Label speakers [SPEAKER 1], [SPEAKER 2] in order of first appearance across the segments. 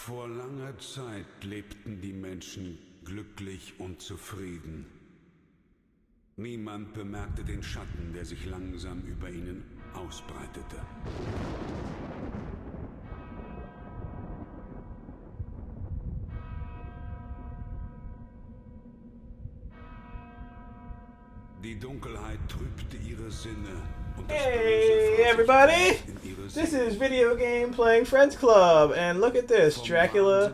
[SPEAKER 1] Vor langer Zeit lebten die Menschen glücklich und zufrieden. Niemand bemerkte den Schatten, der sich langsam über ihnen ausbreitete. Die Dunkelheit trübte ihre Sinne.
[SPEAKER 2] Hey everybody! This is Video Game Playing Friends Club, and look at this. Dracula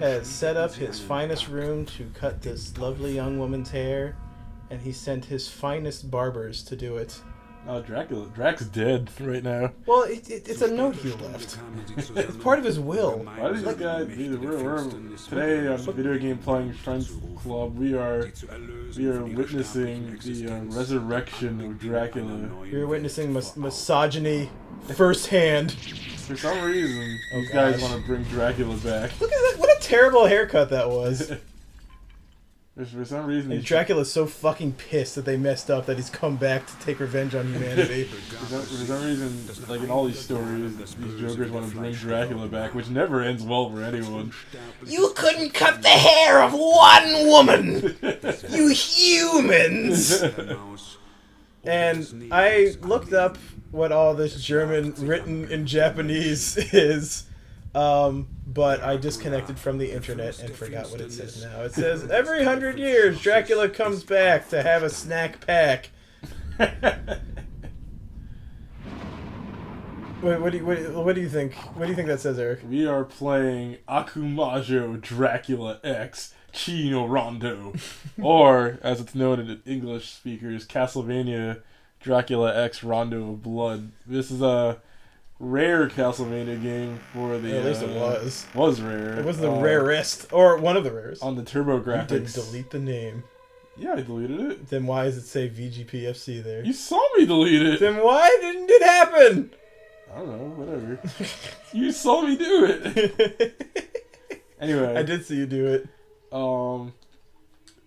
[SPEAKER 2] has set up his finest room to cut this lovely young woman's hair, and he sent his finest barbers to do it.
[SPEAKER 3] Oh, Drac's dead right now.
[SPEAKER 2] Well, it's a note he left. It's part of his will.
[SPEAKER 3] Why does this guy today on Video Game Playing Friends Club, we are witnessing the resurrection of Dracula.
[SPEAKER 2] You're witnessing misogyny firsthand.
[SPEAKER 3] For some reason, these guys want to bring Dracula back.
[SPEAKER 2] Look at that! What a terrible haircut that was.
[SPEAKER 3] For some reason,
[SPEAKER 2] and Dracula's so fucking pissed that they messed up that he's come back to take revenge on humanity.
[SPEAKER 3] For some reason, like in all these stories, these jokers want to bring Dracula back, which never ends well for anyone.
[SPEAKER 2] You couldn't cut the hair of one woman! You humans! And I looked up what all this German written in Japanese is. But I disconnected from the internet and forgot what it says now. It says, every 100 years, Dracula comes back to have a snack pack. What do you think? What do you think that says, Eric?
[SPEAKER 3] We are playing Akumajo Dracula X Chino Rondo. Or, as it's known in English speakers, Castlevania Dracula X Rondo of Blood. This is a rare Castlevania game for the...
[SPEAKER 2] At least it was.
[SPEAKER 3] Was rare.
[SPEAKER 2] It was the rarest, or one of the rarest.
[SPEAKER 3] On the TurboGrafx.
[SPEAKER 2] You didn't delete the name.
[SPEAKER 3] Yeah, I deleted it.
[SPEAKER 2] Then why does it say VGPFC there?
[SPEAKER 3] You saw me delete it.
[SPEAKER 2] Then why didn't it happen?
[SPEAKER 3] I don't know, whatever. You saw me do it. Anyway.
[SPEAKER 2] I did see you do it.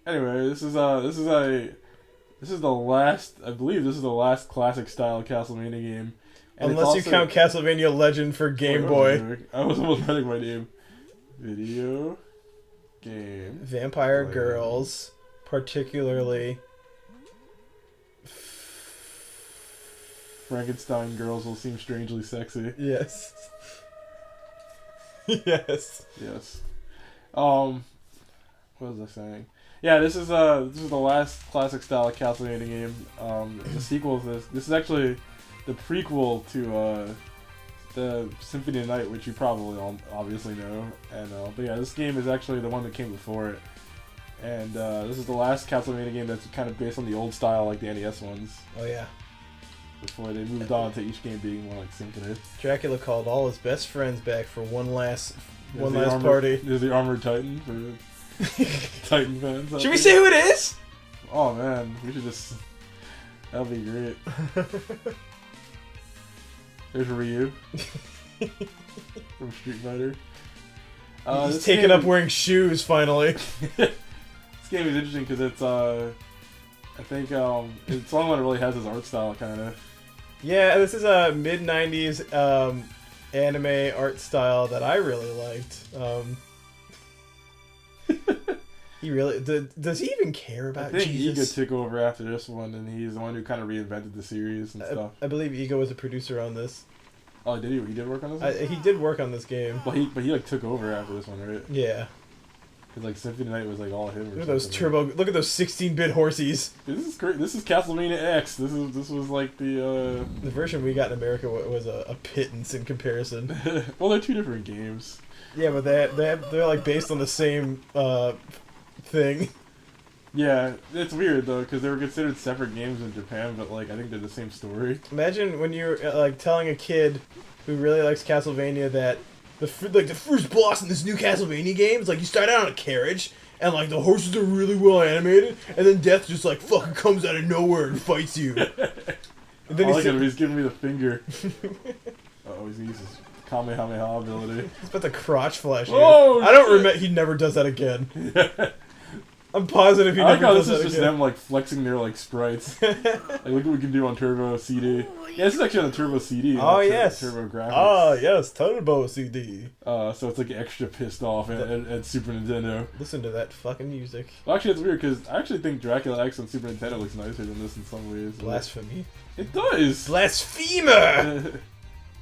[SPEAKER 3] Anyway, this is the last, I believe this is the last classic style Castlevania game. And
[SPEAKER 2] unless you count Castlevania Legend for Game Boy.
[SPEAKER 3] I was almost writing my name. Video game.
[SPEAKER 2] Vampire girls, particularly
[SPEAKER 3] Frankenstein girls will seem strangely sexy.
[SPEAKER 2] Yes. Yes.
[SPEAKER 3] Yes. What was I saying? Yeah, this is the last classic style Castlevania game. The sequel to this is actually the prequel to the Symphony of Night, which you probably all obviously know. And but yeah, this game is actually the one that came before it. And this is the last Castlevania game that's kind of based on the old style, like the NES ones.
[SPEAKER 2] Oh yeah.
[SPEAKER 3] Before they moved on to each game being more like Symphony.
[SPEAKER 2] Dracula called all his best friends back for one last party.
[SPEAKER 3] There's the Armored Titan for Titan fans.
[SPEAKER 2] Should we say who it is?
[SPEAKER 3] Oh man, we should just... That'd be great. There's Ryu from Street Fighter.
[SPEAKER 2] He's taken up wearing shoes finally.
[SPEAKER 3] This game is interesting because it's I think it's the only one that really has his art style kind of.
[SPEAKER 2] Yeah, this is a mid-90s anime art style that I really liked. He really does he even care about
[SPEAKER 3] Jesus? I think
[SPEAKER 2] Jesus?
[SPEAKER 3] Ego took over after this one, and he's the one who kind of reinvented the series and stuff.
[SPEAKER 2] I believe Ego was a producer on this.
[SPEAKER 3] Oh, did he? He did work on this?
[SPEAKER 2] He did work on this game.
[SPEAKER 3] But he like took over after this one, right?
[SPEAKER 2] Yeah.
[SPEAKER 3] Because like Symphony Night was like all him.
[SPEAKER 2] Look at those turbo! Look at those 16-bit horsies.
[SPEAKER 3] This is great. This is Castlevania X. This was like the
[SPEAKER 2] version we got in America was a pittance in comparison.
[SPEAKER 3] Well, they're two different games.
[SPEAKER 2] Yeah, but they're like based on the same thing.
[SPEAKER 3] Yeah, it's weird though because they were considered separate games in Japan, but like I think they're the same story.
[SPEAKER 2] Imagine when you're like telling a kid who really likes Castlevania that the first boss in this new Castlevania game is like you start out on a carriage and like the horses are really well animated, and then Death just like fucking comes out of nowhere and fights you. And then
[SPEAKER 3] he's giving me the finger. Oh, he's using his Kamehameha ability.
[SPEAKER 2] He's about to crotch flash you.
[SPEAKER 3] Oh,
[SPEAKER 2] I don't remember. He never does that again. I'm positive he
[SPEAKER 3] I like
[SPEAKER 2] never
[SPEAKER 3] how
[SPEAKER 2] does
[SPEAKER 3] this is
[SPEAKER 2] that
[SPEAKER 3] just
[SPEAKER 2] again.
[SPEAKER 3] them like flexing their like sprites. Like look what we can do on Turbo CD. Yeah, this is actually on the Turbo CD.
[SPEAKER 2] Oh yes.
[SPEAKER 3] Turbo graphics.
[SPEAKER 2] Oh yes, Turbo CD.
[SPEAKER 3] So it's like extra pissed off at Super Nintendo.
[SPEAKER 2] Listen to that fucking music.
[SPEAKER 3] Well, actually, it's weird because I actually think Dracula X on Super Nintendo looks nicer than this in some ways.
[SPEAKER 2] Blasphemy.
[SPEAKER 3] It does.
[SPEAKER 2] Blasphemer.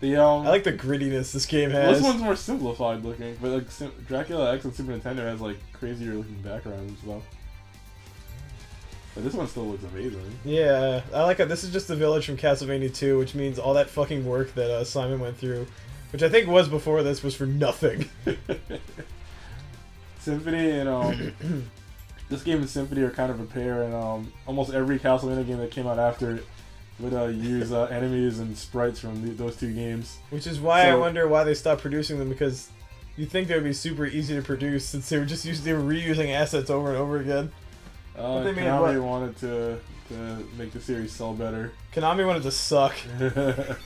[SPEAKER 3] I
[SPEAKER 2] like the grittiness this game has.
[SPEAKER 3] This one's more simplified looking, but like Dracula X on Super Nintendo has like crazier looking backgrounds and stuff. But this one still looks amazing.
[SPEAKER 2] Yeah, I like it. This is just the village from Castlevania 2, which means all that fucking work that Simon went through, which I think was before this, was for nothing.
[SPEAKER 3] Symphony and this game and Symphony are kind of a pair, and almost every Castlevania game that came out after it would use enemies and sprites from those two games. Which is why
[SPEAKER 2] I wonder why they stopped producing them, because you'd think they would be super easy to produce since they were reusing assets over and over again.
[SPEAKER 3] Konami wanted to make the series sell better.
[SPEAKER 2] Konami wanted to suck.
[SPEAKER 3] What was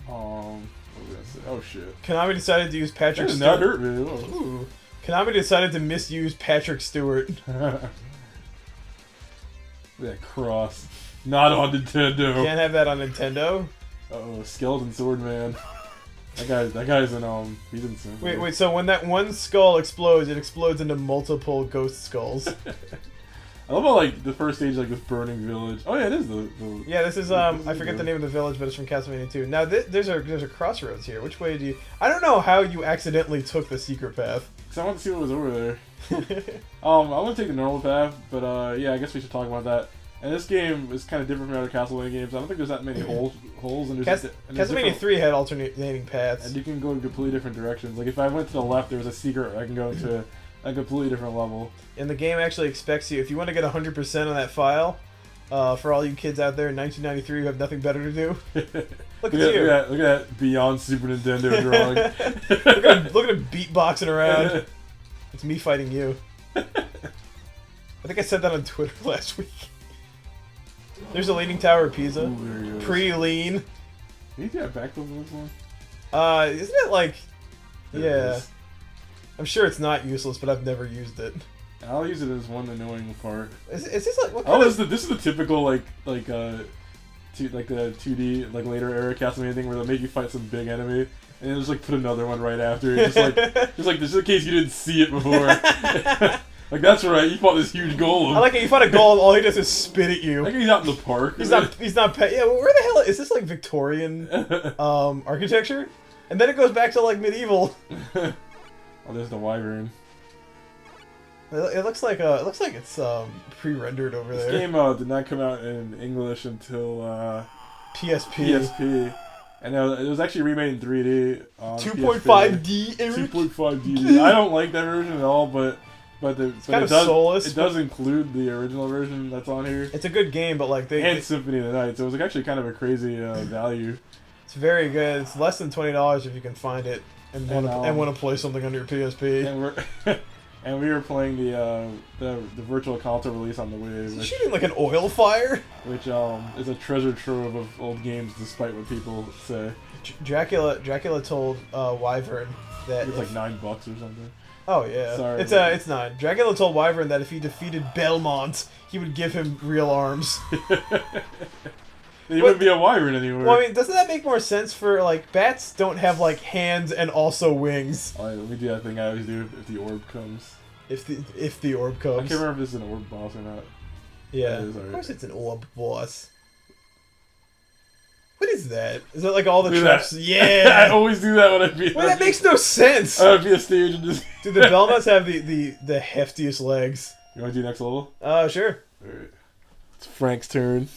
[SPEAKER 3] I gonna say? Oh shit.
[SPEAKER 2] Konami decided to use Patrick Stewart.
[SPEAKER 3] That hurt me.
[SPEAKER 2] Ooh. Konami decided to misuse Patrick Stewart.
[SPEAKER 3] That cross. Not on Nintendo.
[SPEAKER 2] Can't have that on Nintendo.
[SPEAKER 3] Uh-oh, Skeleton Sword Man. That guy's in he's in Symphony.
[SPEAKER 2] Wait, so when that one skull explodes, it explodes into multiple ghost skulls.
[SPEAKER 3] I love how like the first stage is like this burning village. Oh yeah, it is the
[SPEAKER 2] yeah, this is I forget the name of the village, but it's from Castlevania 2. Now there's a crossroads here. Which way do you? I don't know how you accidentally took the secret path.
[SPEAKER 3] Cause I want to see what was over there. I want to take the normal path, but yeah, I guess we should talk about that. And this game is kind of different from other Castlevania games. I don't think there's that many holes. And
[SPEAKER 2] Castlevania 3 had alternating paths.
[SPEAKER 3] And you can go in completely different directions. Like if I went to the left, there was a secret. I can go into a completely different level.
[SPEAKER 2] And the game actually expects you, if you want to get 100% on that file, for all you kids out there in 1993 who have nothing better to do, look at you.
[SPEAKER 3] Look at that beyond Super Nintendo drawing.
[SPEAKER 2] look at him beatboxing around. It's me fighting you. I think I said that on Twitter last week. There's a Leaning Tower of Pisa.
[SPEAKER 3] Ooh,
[SPEAKER 2] Pre-lean.
[SPEAKER 3] You got backflip in this one?
[SPEAKER 2] Isn't it like...
[SPEAKER 3] There
[SPEAKER 2] yeah. I'm sure it's not useless, but I've never used it.
[SPEAKER 3] I'll use it as one annoying part.
[SPEAKER 2] Is this like... What kind
[SPEAKER 3] this is the typical, like the 2D, like later era Castlevania thing where they'll make you fight some big enemy, and then just like put another one right after it. Just in case you didn't see it before. Like, that's right, you fought this huge golem.
[SPEAKER 2] I like it, you fought a golem, all he does is spit at you.
[SPEAKER 3] Like he's out in the park.
[SPEAKER 2] He's not yeah, well, where the hell, is this like Victorian, architecture? And then it goes back to like medieval.
[SPEAKER 3] Oh, there's the wyvern.
[SPEAKER 2] It looks like it's pre-rendered over there.
[SPEAKER 3] This game did not come out in English until
[SPEAKER 2] PSP.
[SPEAKER 3] And it was actually remade in 3D.
[SPEAKER 2] 2.5D, Eric?
[SPEAKER 3] 2.5D. I don't like that version at all, but
[SPEAKER 2] kind of soulless.
[SPEAKER 3] It does include the original version that's on here.
[SPEAKER 2] It's a good game, but like
[SPEAKER 3] and Symphony of the Night, so it was like actually kind of a crazy value.
[SPEAKER 2] It's very good. It's less than $20 if you can find it and want to play something on your PSP.
[SPEAKER 3] And we were playing the virtual console release on the Wii.
[SPEAKER 2] Is he shooting like an oil fire?
[SPEAKER 3] Which is a treasure trove of old games, despite what people say.
[SPEAKER 2] Dracula told Wyvern that
[SPEAKER 3] it's like $9 or something.
[SPEAKER 2] Oh yeah,
[SPEAKER 3] sorry,
[SPEAKER 2] it's 9. Dracula told Wyvern that if he defeated Belmont, he would give him real arms.
[SPEAKER 3] He wouldn't be a wyvern anymore.
[SPEAKER 2] Well, I mean, doesn't that make more sense for like bats don't have like hands and also wings?
[SPEAKER 3] Alright, let me do that thing I always do if the orb comes.
[SPEAKER 2] If the orb comes.
[SPEAKER 3] I can't remember if this is an orb boss or not.
[SPEAKER 2] Yeah, of course it's an orb boss. What is that? Is that like all the traps? Yeah!
[SPEAKER 3] I always do that when I beat.
[SPEAKER 2] Well, that makes no sense!
[SPEAKER 3] I would be a stage and just...
[SPEAKER 2] Dude, the Belmonts have the heftiest legs.
[SPEAKER 3] You want to do next level?
[SPEAKER 2] Sure.
[SPEAKER 3] Alright. It's Frank's turn.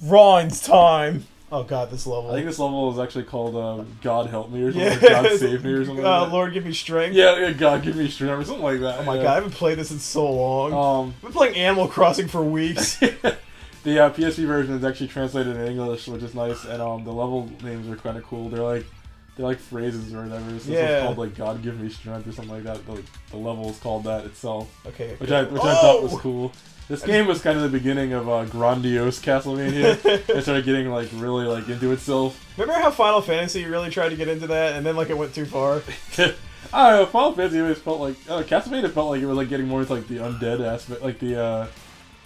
[SPEAKER 2] Ron's time! Oh god, this level.
[SPEAKER 3] I think this level is actually called God Help Me or something. Yeah. God Save Me or something like that.
[SPEAKER 2] Lord Give Me Strength?
[SPEAKER 3] Yeah, God Give Me Strength or something like that.
[SPEAKER 2] Oh my god, I haven't played this in so long. I've been playing Animal Crossing for weeks.
[SPEAKER 3] The PSP version is actually translated in English, which is nice, and the level names are kind of cool. They're like phrases or whatever. So it's called like God Give Me Strength or something like that. The level is called that itself.
[SPEAKER 2] Okay.
[SPEAKER 3] Which I thought was cool. This game was kind of the beginning of grandiose Castlevania. It started getting like really like into itself.
[SPEAKER 2] Remember how Final Fantasy really tried to get into that, and then like it went too far.
[SPEAKER 3] I don't know. Final Fantasy always felt like Castlevania felt like it was like getting more into like the undead aspect, like the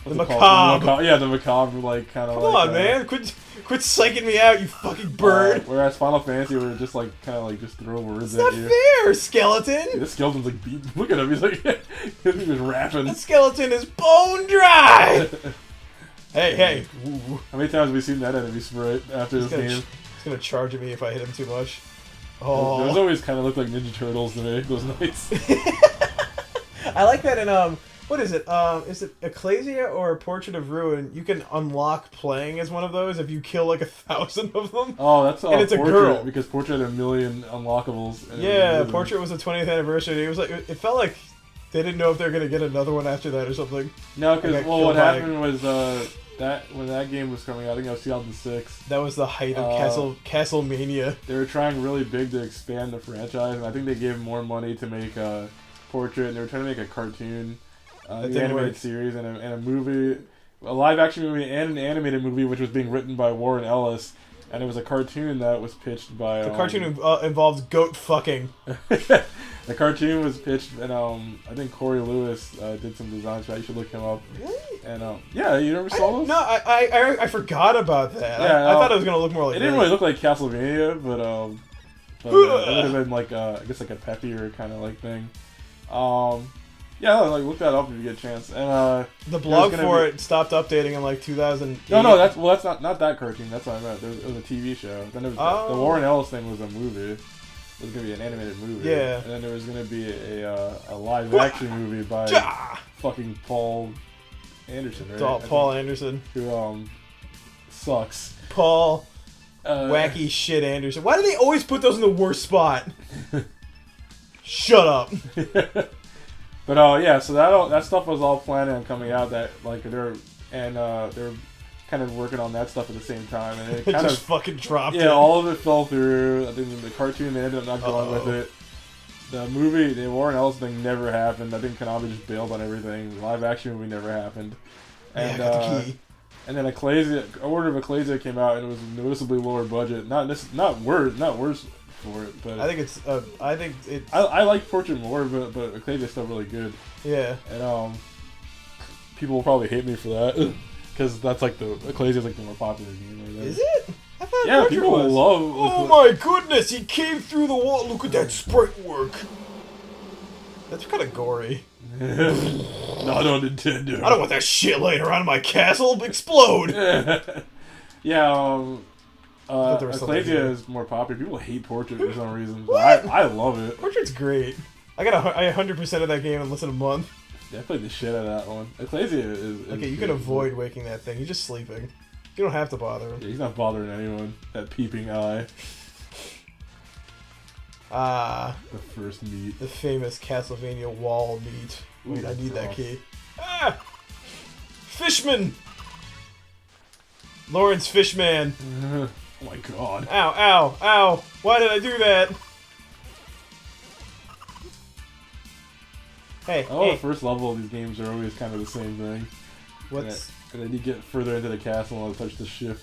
[SPEAKER 2] macabre.
[SPEAKER 3] Yeah, the macabre, like kind of.
[SPEAKER 2] Come
[SPEAKER 3] like,
[SPEAKER 2] on, man! Quit psyching me out, you fucking bird.
[SPEAKER 3] Whereas Final Fantasy were just like kind of like just throw words
[SPEAKER 2] It's
[SPEAKER 3] at
[SPEAKER 2] not
[SPEAKER 3] you.
[SPEAKER 2] fair, skeleton.
[SPEAKER 3] Yeah, this skeleton's like beating. Look at him. He's like he was rapping.
[SPEAKER 2] The skeleton is bone dry. Hey! Ooh.
[SPEAKER 3] How many times have we seen that enemy sprite after this game?
[SPEAKER 2] He's gonna charge at me if I hit him too much. Oh.
[SPEAKER 3] Those always kind of look like Ninja Turtles to me. Those knights.
[SPEAKER 2] I like that in what is it? Is it Ecclesia or Portrait of Ruin? You can unlock playing as one of those if you kill like 1,000 of them.
[SPEAKER 3] Oh, that's
[SPEAKER 2] and it's
[SPEAKER 3] Portrait,
[SPEAKER 2] a girl
[SPEAKER 3] because Portrait had 1 million unlockables.
[SPEAKER 2] Yeah, Portrait was the 20th anniversary. It was like it felt like they didn't know if they were gonna get another one after that or something.
[SPEAKER 3] No, because what happened was that when that game was coming out, I think it was 2006.
[SPEAKER 2] That was the height of Castlemania.
[SPEAKER 3] They were trying really big to expand the franchise, and I think they gave more money to make a Portrait, and they were trying to make a cartoon, the animated series, and a movie, a live-action movie, and an animated movie, which was being written by Warren Ellis, and it was a cartoon that was pitched by...
[SPEAKER 2] The cartoon involved goat fucking.
[SPEAKER 3] The cartoon was pitched, and I think Corey Lewis did some designs for that. You should look him up.
[SPEAKER 2] Really?
[SPEAKER 3] And yeah, you never saw those?
[SPEAKER 2] No, I forgot about that.
[SPEAKER 3] Yeah,
[SPEAKER 2] I thought it was gonna look more like.
[SPEAKER 3] It didn't really look like Castlevania, but it would have been like I guess like a peppier kind of like thing. Yeah, like look that up if you get a chance. And
[SPEAKER 2] the blog for it stopped updating in like 2008.
[SPEAKER 3] No, that's not that cartoon. That's what I meant. It was a TV show. Then there was the Warren Ellis thing was a movie. It was gonna be an animated movie.
[SPEAKER 2] Yeah. And
[SPEAKER 3] then there was gonna be a live action movie by fucking Paul Anderson, right?
[SPEAKER 2] Paul Anderson.
[SPEAKER 3] Who sucks.
[SPEAKER 2] Paul wacky shit Anderson. Why do they always put those in the worst spot? Shut up.
[SPEAKER 3] But yeah, so that stuff was all planning on coming out. That like they're kind of working on that stuff at the same time, and it kind
[SPEAKER 2] just fucking dropped.
[SPEAKER 3] Yeah, all of it fell through. I think the cartoon they ended up not going with it. The movie, the Warren Ellis thing never happened. I think Konami just bailed on everything. The live action movie never happened. And
[SPEAKER 2] I got the key.
[SPEAKER 3] And then Order of Ecclesia came out, and it was noticeably lower budget. Not worse for it, but
[SPEAKER 2] I think it's.
[SPEAKER 3] I like Portrait more, but Ecclesia's still really good.
[SPEAKER 2] Yeah.
[SPEAKER 3] And people will probably hate me for that. Because that's like Ecclesia's like the more popular game. Right?
[SPEAKER 2] Is it? I thought
[SPEAKER 3] yeah, people love.
[SPEAKER 2] Oh my goodness! He came through the wall. Look at that sprite work. That's kind of gory.
[SPEAKER 3] Not on Nintendo.
[SPEAKER 2] I don't want that shit laying around in my castle. Explode.
[SPEAKER 3] Yeah. Ecclesia is more popular. People hate Portrait for some reason. I love it.
[SPEAKER 2] Portrait's great. I 100% of that game in less than a month.
[SPEAKER 3] Yeah, I played the shit out of that one. Ecclesia is
[SPEAKER 2] okay, you can avoid waking that thing. He's just sleeping. You don't have to bother him.
[SPEAKER 3] Yeah, he's not bothering anyone. That peeping eye. The first meat.
[SPEAKER 2] The famous Castlevania wall meat. Wait, I need that key. Ah! Fishman! Lawrence Fishman.
[SPEAKER 3] Oh my god.
[SPEAKER 2] Ow, ow, ow. Why did I do that? Hey,
[SPEAKER 3] the first level of these games are always kind of the same thing. And then you get further into the castle and I'll touch the shift.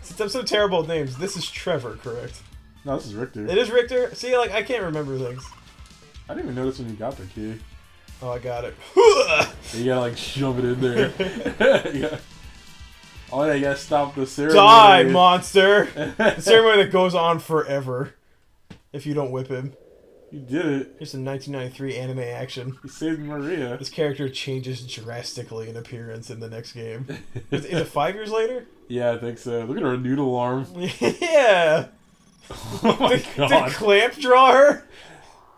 [SPEAKER 2] Since I'm so terrible with names, this is Trevor, correct?
[SPEAKER 3] No, this is Richter.
[SPEAKER 2] It is Richter? See, like, I can't remember things.
[SPEAKER 3] I didn't even notice when you got the key.
[SPEAKER 2] Oh, I got it.
[SPEAKER 3] You gotta, like, shove it in there. Oh, yeah, you gotta stop the ceremony.
[SPEAKER 2] Die, monster! The ceremony that goes on forever. If you don't whip him.
[SPEAKER 3] You did it.
[SPEAKER 2] Here's some 1993 anime action.
[SPEAKER 3] You saved Maria.
[SPEAKER 2] This character changes drastically in appearance in the next game. Is it 5 years later?
[SPEAKER 3] Yeah, I think so. Look at her noodle arm.
[SPEAKER 2] Yeah!
[SPEAKER 3] Oh my god.
[SPEAKER 2] Did Clamp draw her?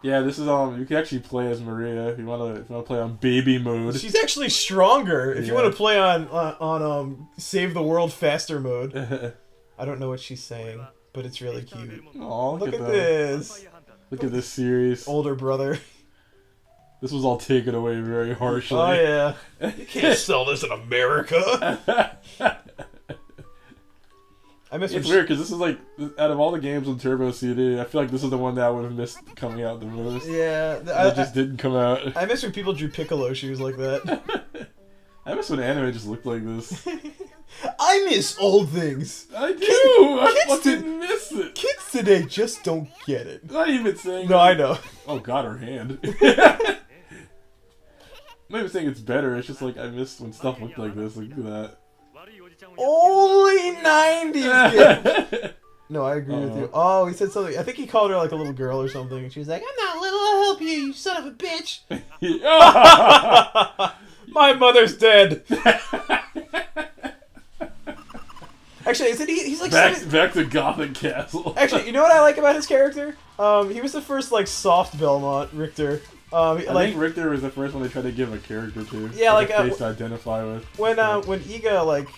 [SPEAKER 3] Yeah, this is you can actually play as Maria if you want to play on baby mode.
[SPEAKER 2] She's actually stronger if you want to play on Save the World Faster mode. I don't know what she's saying, but it's really cute.
[SPEAKER 3] Aw,
[SPEAKER 2] look at this.
[SPEAKER 3] Look at this series.
[SPEAKER 2] Older brother.
[SPEAKER 3] This was all taken away very harshly.
[SPEAKER 2] Oh yeah. You can't sell this in America.
[SPEAKER 3] It's weird because this is like, out of all the games on Turbo CD, I feel like this is the one that I would have missed coming out the most.
[SPEAKER 2] Yeah.
[SPEAKER 3] It just didn't come out.
[SPEAKER 2] I miss when people drew Piccolo shoes like that.
[SPEAKER 3] I miss when anime just looked like this.
[SPEAKER 2] I miss old things.
[SPEAKER 3] I do. I
[SPEAKER 2] kids
[SPEAKER 3] fucking miss it.
[SPEAKER 2] Kids today just don't get it.
[SPEAKER 3] Not even saying.
[SPEAKER 2] No, I know.
[SPEAKER 3] Oh God, her hand. I'm not even saying it's better. It's just like I miss when stuff looked like this. Like, look at
[SPEAKER 2] Only 90s kids. No, I agree with you. Oh, he said something. I think he called her like a little girl or something. And she was like, I'm not little, I'll help you, you son of a bitch. My mother's dead. Actually, isn't he's like...
[SPEAKER 3] Back to Gothic Castle.
[SPEAKER 2] Actually, you know what I like about his character? He was the first, like, soft Belmont, Richter.
[SPEAKER 3] I think Richter was the first one they tried to give a character to.
[SPEAKER 2] Yeah, like
[SPEAKER 3] a face to identify with.
[SPEAKER 2] When Iga, like,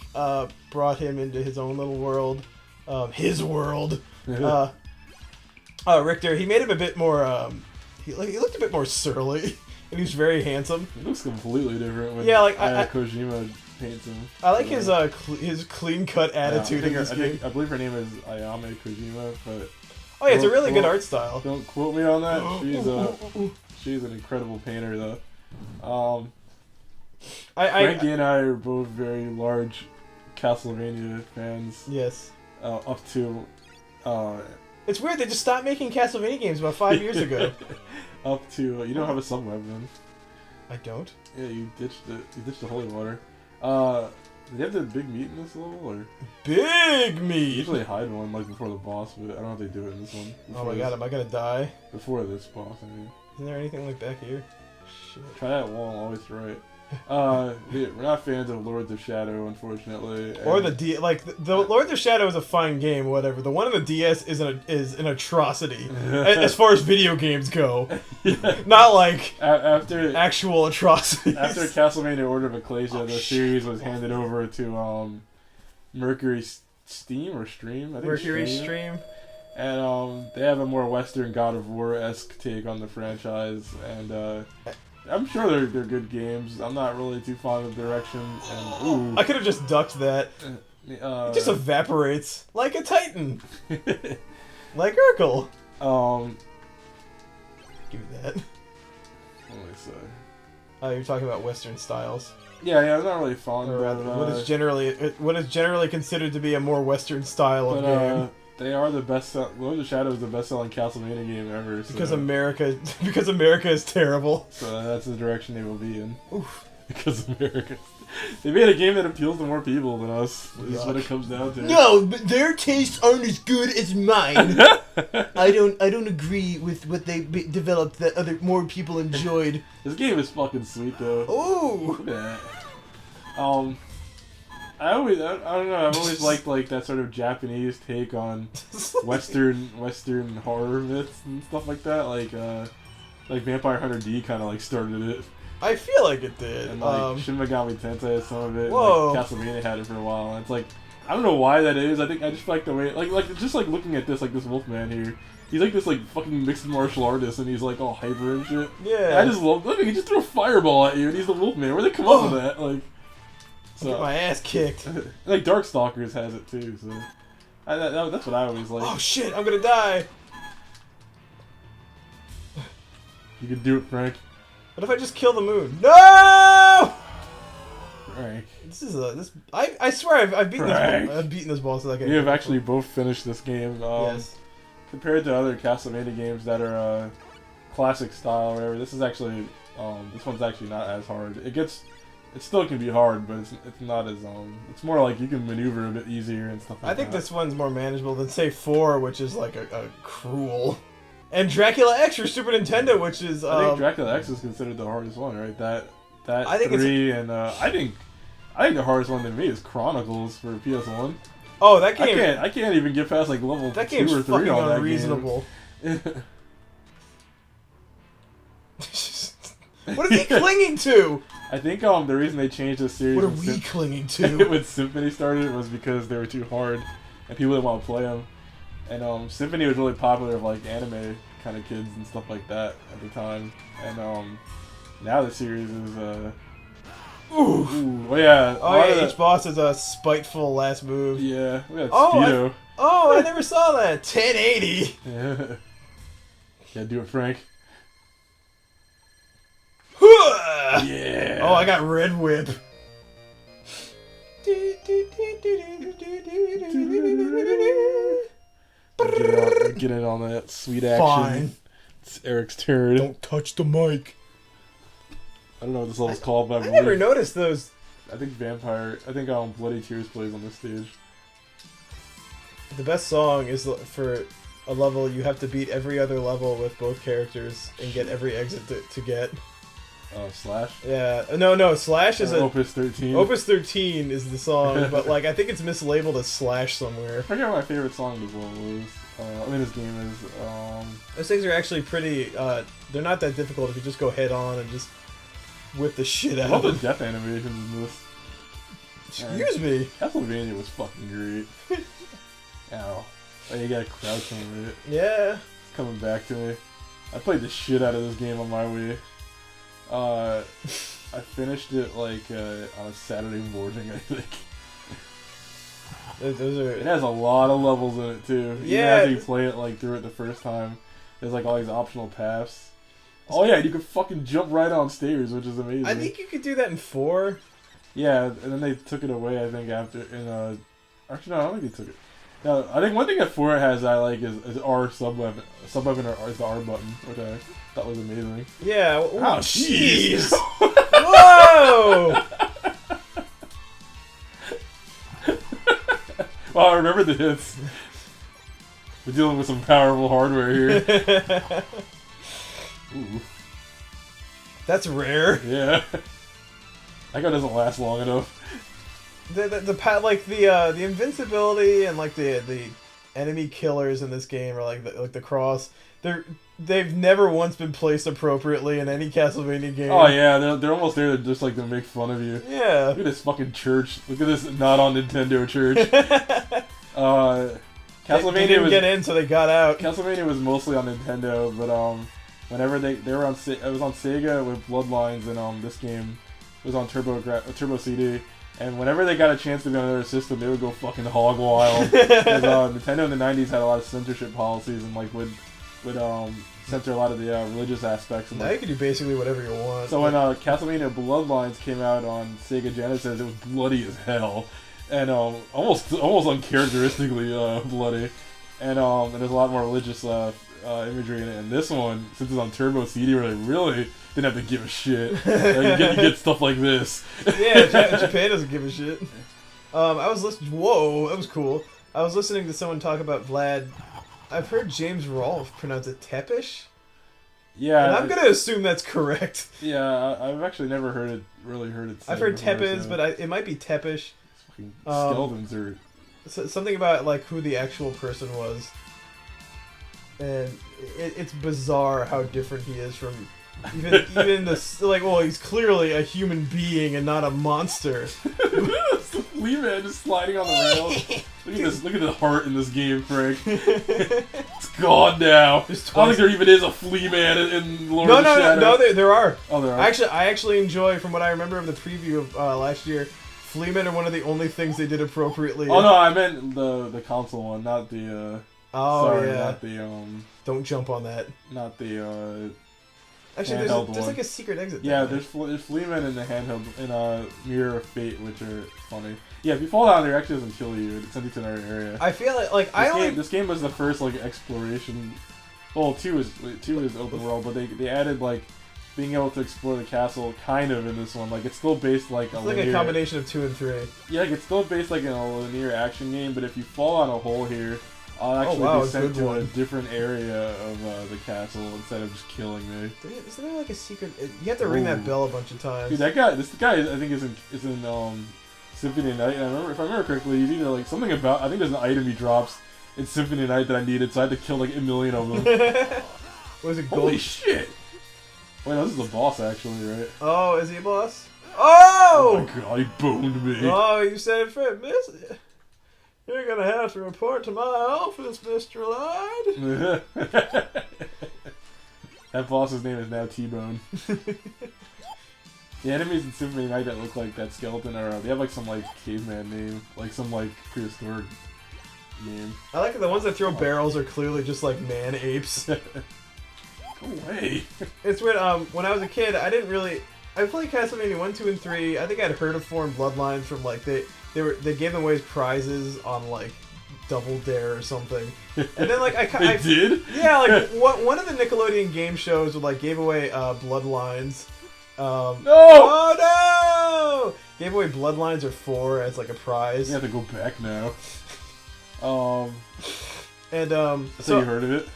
[SPEAKER 2] brought him into his own little world, his world, Richter, he made him a bit more, he looked a bit more surly, and he was very handsome.
[SPEAKER 3] He looks completely different when Kojima paints him.
[SPEAKER 2] I like his clean-cut attitude in this game.
[SPEAKER 3] I believe her name is Ayame Kojima, but...
[SPEAKER 2] Oh yeah, it's a really good art style.
[SPEAKER 3] Don't quote me on that. She's an incredible painter, though. Frankie and I are both very large Castlevania fans.
[SPEAKER 2] Yes.
[SPEAKER 3] Up to...
[SPEAKER 2] It's weird, they just stopped making Castlevania games about 5 years ago.
[SPEAKER 3] Up to... you don't have a sub-web, then.
[SPEAKER 2] I don't?
[SPEAKER 3] Yeah, you ditched it. You ditched the holy water. Did you have the big meat in this level, or?
[SPEAKER 2] Big meat!
[SPEAKER 3] You usually hide one, like, before the boss, but I don't know if they do it in this one.
[SPEAKER 2] Oh my god, am I gonna die?
[SPEAKER 3] Before this boss, I mean.
[SPEAKER 2] Isn't there anything like back here? Shit.
[SPEAKER 3] Try that wall, always right. We're not fans of Lords of Shadow, unfortunately.
[SPEAKER 2] Or the the Lords of Shadow is a fine game, whatever. The one on the DS is an atrocity as far as video games go. Yeah. Not like
[SPEAKER 3] after
[SPEAKER 2] actual atrocities.
[SPEAKER 3] After Castlevania Order of Ecclesia, the series was handed over to Mercury Steam or Stream. I think
[SPEAKER 2] Mercury Stream.
[SPEAKER 3] And they have a more Western God of War-esque take on the franchise, and I'm sure they're good games. I'm not really too fond of the direction. And ooh,
[SPEAKER 2] I could have just ducked that. It just evaporates like a Titan, like Urkel. Give me that.
[SPEAKER 3] What did I say?
[SPEAKER 2] Oh, you're talking about Western styles.
[SPEAKER 3] Yeah, I'm not really fond of
[SPEAKER 2] what is generally considered to be a more Western style of game.
[SPEAKER 3] They are the best. Lord of Shadow is the best-selling Castlevania game ever. So.
[SPEAKER 2] Because America is terrible.
[SPEAKER 3] So that's the direction they will be in.
[SPEAKER 2] Oof.
[SPEAKER 3] Because America. They made a game that appeals to more people than us. Is what it comes down to.
[SPEAKER 2] No, but their tastes aren't as good as mine. I don't agree with what they developed that more people enjoyed.
[SPEAKER 3] This game is fucking sweet though.
[SPEAKER 2] Ooh.
[SPEAKER 3] Yeah. I don't know. I've always liked like that sort of Japanese take on Western horror myths and stuff like that. Like Vampire Hunter D kind of like started it.
[SPEAKER 2] I feel like it did.
[SPEAKER 3] And like Shin Megami Tensei has some of it.
[SPEAKER 2] Whoa.
[SPEAKER 3] And, like, Castlevania had it for a while. And it's like I don't know why that is. I just feel like the way like just like looking at this Wolfman here. He's like this like fucking mixed martial artist and he's like all hyper and shit.
[SPEAKER 2] Yeah.
[SPEAKER 3] And I just love. Look, he just threw a fireball at you and he's the Wolfman. Where'd they come up with that? Like.
[SPEAKER 2] So, get my ass kicked.
[SPEAKER 3] Like Darkstalkers has it too, so that's what I always like.
[SPEAKER 2] Oh shit! I'm gonna die.
[SPEAKER 3] You can do it, Frank.
[SPEAKER 2] What if I just kill the moon? No!
[SPEAKER 3] Frank.
[SPEAKER 2] I swear I've beaten this. I've beaten this boss like.
[SPEAKER 3] We have actually both finished this game.
[SPEAKER 2] Yes.
[SPEAKER 3] Compared to other Castlevania games that are classic style or whatever, this is actually this one's actually not as hard. It still can be hard, but it's not as it's more like you can maneuver a bit easier and stuff like that.
[SPEAKER 2] I think this one's more manageable than say 4, which is like a cruel. And Dracula X for Super Nintendo, which is
[SPEAKER 3] I think Dracula X is considered the hardest one, right? That
[SPEAKER 2] I think
[SPEAKER 3] 3 and I think the hardest one to me is Chronicles for PS1.
[SPEAKER 2] Oh, that game!
[SPEAKER 3] I can't even get past like level 2 or 3 on that
[SPEAKER 2] unreasonable. Game. What is he clinging to?
[SPEAKER 3] I think the reason they changed the series.
[SPEAKER 2] What are we clinging to?
[SPEAKER 3] When Symphony started was because they were too hard, and people didn't want to play them. And Symphony was really popular with like anime kind of kids and stuff like that at the time. And now the series is Ooh, oh yeah.
[SPEAKER 2] Oh yeah, each boss is a spiteful last move.
[SPEAKER 3] Yeah, we got Speedo.
[SPEAKER 2] I never saw that. 1080.
[SPEAKER 3] Yeah, do it, Frank.
[SPEAKER 2] Yeah. Oh, I got Red Whip.
[SPEAKER 3] Get it on that sweet action.
[SPEAKER 2] Fine.
[SPEAKER 3] It's Eric's turn.
[SPEAKER 2] Don't touch the mic.
[SPEAKER 3] I don't know what this level's called, but
[SPEAKER 2] I never noticed those.
[SPEAKER 3] I think Bloody Tears plays on this stage.
[SPEAKER 2] The best song is for a level you have to beat every other level with both characters and get every exit to get.
[SPEAKER 3] Slash?
[SPEAKER 2] Yeah. No, Slash is
[SPEAKER 3] Opus 13.
[SPEAKER 2] Opus 13 is the song, but like I think it's mislabeled as Slash somewhere.
[SPEAKER 3] I forget what my favorite song this level is. This game is.
[SPEAKER 2] Those things are actually pretty. They're not that difficult if you just go head on and just whip the shit out
[SPEAKER 3] I love
[SPEAKER 2] of
[SPEAKER 3] the
[SPEAKER 2] them.
[SPEAKER 3] death animations in this.
[SPEAKER 2] Excuse me.
[SPEAKER 3] Castlevania was fucking great. Ow. Oh, you gotta crouch over it.
[SPEAKER 2] Yeah.
[SPEAKER 3] It's coming back to me. I played the shit out of this game on my Wii. I finished it like on a Saturday morning, I think.
[SPEAKER 2] Those are.
[SPEAKER 3] It has a lot of levels in it too.
[SPEAKER 2] Yeah.
[SPEAKER 3] Even after you play it like through it the first time, there's like all these optional paths. Oh yeah, you can fucking jump right on stairs, which is amazing.
[SPEAKER 2] I think you could do that in 4.
[SPEAKER 3] Yeah, and then they took it away. I think after actually no, I don't think they took it. No, I think one thing that 4 has I like is R sub weapon. Sub weapon is the R button, which I thought was amazing.
[SPEAKER 2] Yeah.
[SPEAKER 3] Oh
[SPEAKER 2] Jeez.
[SPEAKER 3] jeez.
[SPEAKER 2] Whoa.
[SPEAKER 3] Wow, I remember the hits. We're dealing with some powerful hardware here. Ooh.
[SPEAKER 2] That's rare.
[SPEAKER 3] Yeah. That guy doesn't last long enough.
[SPEAKER 2] The invincibility and like the enemy killers in this game are like the cross. They've never once been placed appropriately in any Castlevania game.
[SPEAKER 3] Oh yeah, they're almost there just like to make fun of you.
[SPEAKER 2] Yeah.
[SPEAKER 3] Look at this fucking church. Look at this not on Nintendo church. Castlevania
[SPEAKER 2] they didn't get in, so they got out.
[SPEAKER 3] Castlevania was mostly on Nintendo, but whenever they were on it was on Sega with Bloodlines, and this game was on Turbo CD. And whenever they got a chance to be on another system, they would go fucking hog wild. Because Nintendo in the 90s had a lot of censorship policies and like would censor a lot of the religious aspects. And,
[SPEAKER 2] now you can do basically whatever you want.
[SPEAKER 3] So when Castlevania Bloodlines came out on Sega Genesis, it was bloody as hell, and almost uncharacteristically bloody, and there's a lot more religious imagery in it. And this one, since it's on Turbo CD, where they really didn't have to give a shit. You get stuff like this.
[SPEAKER 2] Yeah, Japan doesn't give a shit. I was listening. Whoa, that was cool. I was listening to someone talk about Vlad. I've heard James Rolfe pronounce it Tepish.
[SPEAKER 3] Yeah,
[SPEAKER 2] and I'm gonna assume that's correct.
[SPEAKER 3] Yeah, I've actually never heard it.
[SPEAKER 2] I've heard Tepiz, but it might be Tepish.
[SPEAKER 3] Fucking skeletons are
[SPEAKER 2] something about like who the actual person was, and it's bizarre how different he is from even this. Like, well, he's clearly a human being and not a monster.
[SPEAKER 3] Flea Man just sliding on the rails. Look at this! Look at the heart in this game, Frank. It's gone now. I don't think there even is a Flea Man in Lord of the Shadows.
[SPEAKER 2] No, there are.
[SPEAKER 3] Oh, there are.
[SPEAKER 2] I actually enjoy, from what I remember of the preview of last year, Flea Men are one of the only things they did appropriately.
[SPEAKER 3] Oh no, I meant the console one, not the. Sorry,
[SPEAKER 2] yeah.
[SPEAKER 3] not the
[SPEAKER 2] Don't jump on that.
[SPEAKER 3] Not the
[SPEAKER 2] Actually, there's like a secret exit.
[SPEAKER 3] Yeah, there's Flea Men in the handheld in Mirror of Fate, which are funny. Yeah, if you fall down there, it actually doesn't kill you. It sends you to another area.
[SPEAKER 2] I feel like
[SPEAKER 3] this game was the first like exploration. Well, 2 is open world, but they added like being able to explore the castle kind of in this one. Like it's still based like
[SPEAKER 2] it's like a combination of 2 and 3.
[SPEAKER 3] Yeah, like, it's still based like in a linear action game, but if you fall on a hole here, I'll actually be sent to a different area of the castle instead of just killing me.
[SPEAKER 2] Isn't there like a secret? You have to ring that bell a bunch of times.
[SPEAKER 3] Dude, this guy I think is in Symphony of Night. And if I remember correctly, you need to like something about. I think there's an item he drops in Symphony of Night that I needed, so I had to kill like a million of them.
[SPEAKER 2] What is it?
[SPEAKER 3] Holy shit! Wait, no, this is the boss actually, right?
[SPEAKER 2] Oh, is he a boss? Oh!
[SPEAKER 3] Oh my god, he boned me.
[SPEAKER 2] Oh, you said it, miss. You're gonna have to report to my office, Mr. Lloyd.
[SPEAKER 3] That boss's name is now T-Bone. The enemies in Symphony of Night that look like that skeleton they have like some like caveman name, like some like prehistoric name.
[SPEAKER 2] I like the ones that throw barrels are clearly just like man apes.
[SPEAKER 3] Go away.
[SPEAKER 2] It's weird. When I was a kid, I played Castlevania 1, 2, and 3. I think I'd heard of 4 and Bloodlines from like they they gave them away as prizes on like Double Dare or something. And then like
[SPEAKER 3] They did?
[SPEAKER 2] Yeah, like one of the Nickelodeon game shows would like gave away Bloodlines.
[SPEAKER 3] No!
[SPEAKER 2] Oh no! Gave away Bloodlines or 4 as like a prize.
[SPEAKER 3] You have to go back now.
[SPEAKER 2] And
[SPEAKER 3] so you heard of it?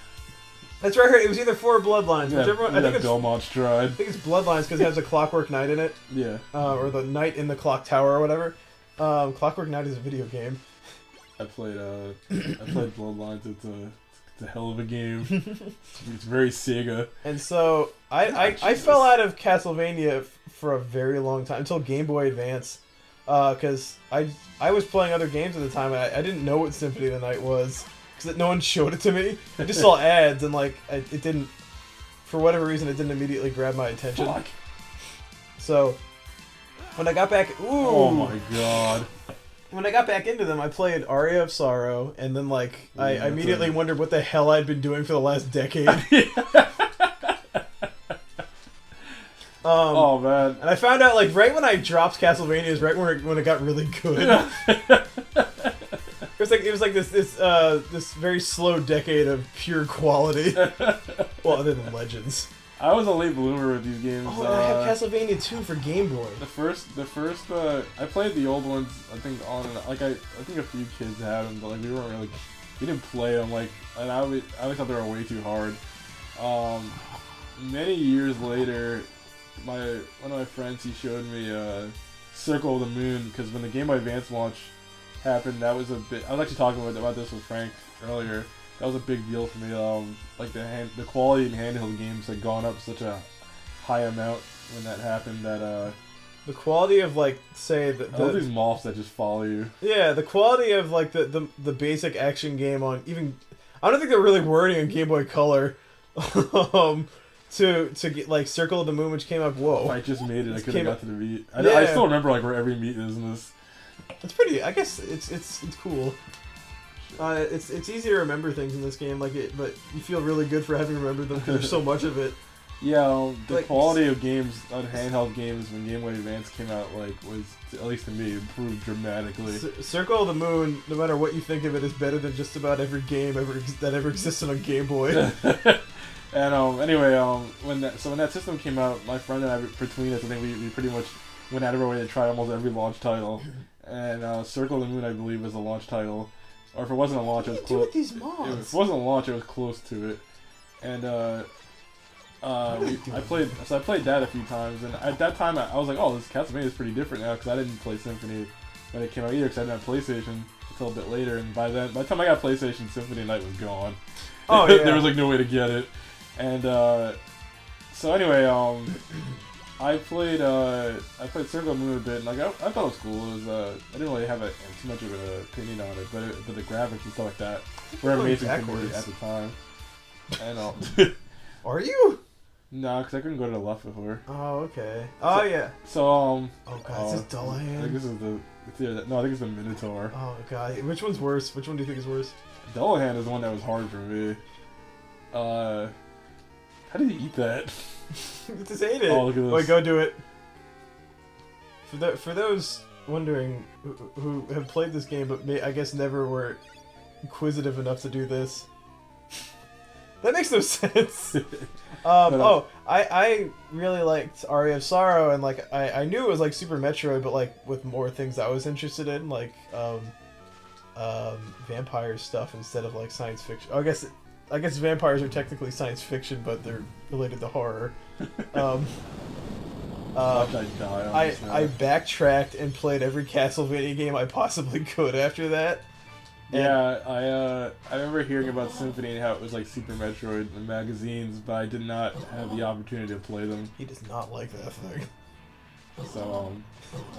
[SPEAKER 2] That's right. It was either 4 or Bloodlines.
[SPEAKER 3] Yeah,
[SPEAKER 2] Whichever one. I think it's
[SPEAKER 3] Belmont's tried.
[SPEAKER 2] I think it's Bloodlines because it has a Clockwork Knight in it.
[SPEAKER 3] Yeah.
[SPEAKER 2] Or the Knight in the Clock Tower or whatever. Clockwork Knight is a video game.
[SPEAKER 3] I played Bloodlines. It's a hell of a game. It's very Sega.
[SPEAKER 2] And so I fell out of Castlevania for a very long time until Game Boy Advance, because I was playing other games at the time and I didn't know what Symphony of the Night was because no one showed it to me. I just saw ads and like it didn't, for whatever reason, it didn't immediately grab my attention.
[SPEAKER 3] Fuck.
[SPEAKER 2] So when I got back,
[SPEAKER 3] oh my god.
[SPEAKER 2] When I got back into them, I played Aria of Sorrow, and then like I immediately wondered what the hell I'd been doing for the last decade.
[SPEAKER 3] Oh man!
[SPEAKER 2] And I found out like right when I dropped Castlevania is right when it got really good. It was like this very slow decade of pure quality. Well, other than Legends.
[SPEAKER 3] I was a late bloomer with these games.
[SPEAKER 2] Oh, and I have Castlevania 2 for Game Boy.
[SPEAKER 3] The first, I played the old ones. I think on and like I think a few kids had them, but like we didn't play them. Like, and I always thought they were way too hard. Many years later, one of my friends, he showed me Circle of the Moon, because when the Game Boy Advance launch happened, that was a bit. I was actually talking about this with Frank earlier. That was a big deal for me. Like the quality in handheld games had gone up such a high amount when that happened that
[SPEAKER 2] the quality of like say
[SPEAKER 3] all these moths that just follow you.
[SPEAKER 2] Yeah, the quality of like the basic action game on even, I don't think there really were any on Game Boy Color. To get like Circle of the Moon, which came up. Whoa!
[SPEAKER 3] If I just made it, I could have got to the meat. I still remember like where every meat is in this.
[SPEAKER 2] It's pretty. I guess it's cool. It's easy to remember things in this game, like but you feel really good for having remembered them because there's so much of it.
[SPEAKER 3] Yeah, the like, quality of games on handheld games when Game Boy Advance came out was, at least to me, improved dramatically.
[SPEAKER 2] Circle of the Moon, no matter what you think of it, is better than just about every game that ever existed on Game Boy.
[SPEAKER 3] And anyway, when that system came out, my friend and I, between us, I think we pretty much went out of our way to try almost every launch title. And Circle of the Moon, I believe, was a launch title. Or if it wasn't a launch, it was close.
[SPEAKER 2] What do you do with these mods?
[SPEAKER 3] If it wasn't a launch, it was close to it. And I played that a few times, and at that time I was like, oh, this Castlevania is pretty different now, because I didn't play Symphony when it came out either, because I didn't have PlayStation until a bit later, and by the time I got PlayStation, Symphony of the Night was gone.
[SPEAKER 2] Oh yeah.
[SPEAKER 3] There was like no way to get it. And so anyway, I played Circle of the Moon a bit, and like I thought it was cool. It was I didn't really have too much of an opinion on it, but the graphics and stuff like that were amazing to me at the time. And
[SPEAKER 2] are you?
[SPEAKER 3] No, because I couldn't go to the left before.
[SPEAKER 2] Oh, okay. Oh yeah.
[SPEAKER 3] So
[SPEAKER 2] oh god, is this Dullahan?
[SPEAKER 3] I think this is I think it's the Minotaur.
[SPEAKER 2] Oh god, which one's worse? Which one do you think is worse?
[SPEAKER 3] Dullahan is the one that was hard for me. How did he eat that?
[SPEAKER 2] Just ate it.
[SPEAKER 3] Oh, look at this.
[SPEAKER 2] Wait, go do it. For those wondering who have played this game but I guess never were inquisitive enough to do this. That makes no sense. I really liked Aria of Sorrow, and like I knew it was like Super Metroid, but like with more things I was interested in, like vampire stuff instead of like science fiction. I guess vampires are technically science fiction, but they're related to horror. I backtracked and played every Castlevania game I possibly could after that.
[SPEAKER 3] Yeah, I remember hearing about Symphony and how it was like Super Metroid in magazines, but I did not have the opportunity to play them.
[SPEAKER 2] He does not like that thing.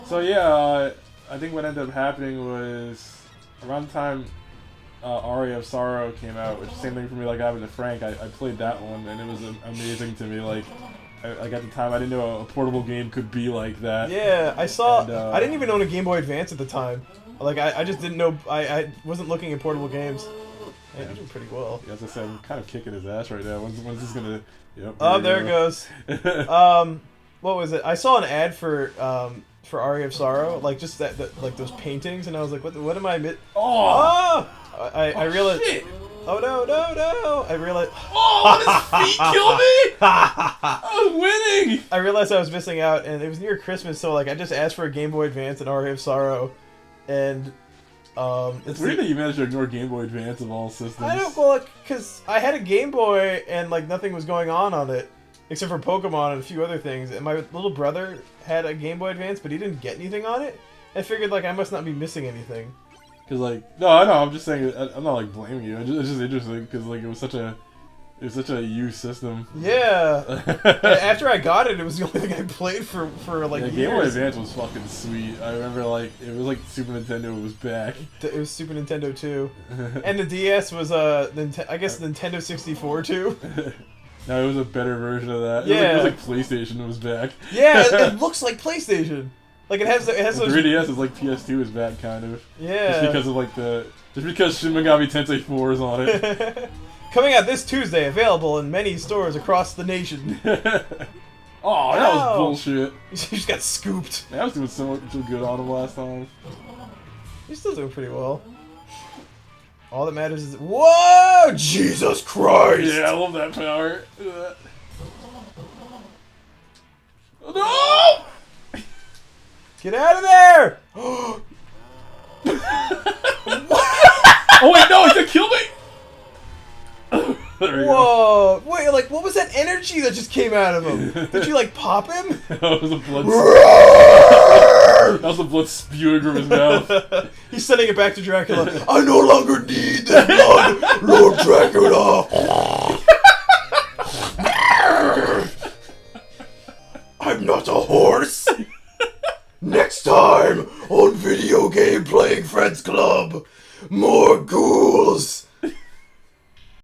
[SPEAKER 3] So yeah, I think what ended up happening was around the time Aria of Sorrow came out, which is the same thing for me like happened to Frank. I played that one and it was amazing to me. Like at the time I didn't know a portable game could be like that.
[SPEAKER 2] Yeah, I saw. And, I didn't even own a Game Boy Advance at the time. Like I just didn't know. I wasn't looking at portable games. Yeah, you're doing pretty well.
[SPEAKER 3] Yeah, as I said, I'm kind of kicking his ass right now. When's this gonna? Yep.
[SPEAKER 2] Oh, there it goes. What was it? I saw an ad for for Aria of Sorrow, like just that like those paintings, and I was like, what am I? I realized.
[SPEAKER 3] Shit.
[SPEAKER 2] Oh no! I realized.
[SPEAKER 3] Oh, his feet killed me! I was winning!
[SPEAKER 2] I realized I was missing out, and it was near Christmas, so like I just asked for a Game Boy Advance and Aria of Sorrow, and
[SPEAKER 3] it's weird that you managed to ignore Game Boy Advance of all systems.
[SPEAKER 2] I don't, well, because I had a Game Boy and like nothing was going on it, except for Pokemon and a few other things, and my little brother had a Game Boy Advance, but he didn't get anything on it. I figured like I must not be missing anything.
[SPEAKER 3] Cause like, no, I know, I'm just saying, I'm not like blaming you. It's just interesting because like it was such a used system.
[SPEAKER 2] Yeah. After I got it, it was the only thing I played for like years.
[SPEAKER 3] Game Boy Advance was fucking sweet. I remember like it was like Super Nintendo was back.
[SPEAKER 2] It was Super Nintendo too, and the DS was I guess Nintendo 64 too.
[SPEAKER 3] No, it was a better version of that.
[SPEAKER 2] Yeah.
[SPEAKER 3] It was like PlayStation was back.
[SPEAKER 2] Yeah, it looks like PlayStation. Like it has those...
[SPEAKER 3] 3DS is like PS2 is back kind of.
[SPEAKER 2] Yeah.
[SPEAKER 3] Just because of like just because Shin Megami Tensei 4 is on it.
[SPEAKER 2] Coming out this Tuesday, available in many stores across the nation.
[SPEAKER 3] Oh, that was bullshit.
[SPEAKER 2] He just got scooped.
[SPEAKER 3] I was doing so good on him last time.
[SPEAKER 2] He's still doing pretty well. All that matters is... Whoa! Jesus Christ!
[SPEAKER 3] Yeah, I love that power. No!
[SPEAKER 2] Get out of there!
[SPEAKER 3] Oh wait, no, he just killed me!
[SPEAKER 2] Whoa! Go. Wait, like, what was that energy that just came out of him? Did you, like, pop him?
[SPEAKER 3] That was the blood. That was the blood spewing from his mouth.
[SPEAKER 2] He's sending it back to Dracula. I no longer need this blood, Lord Dracula!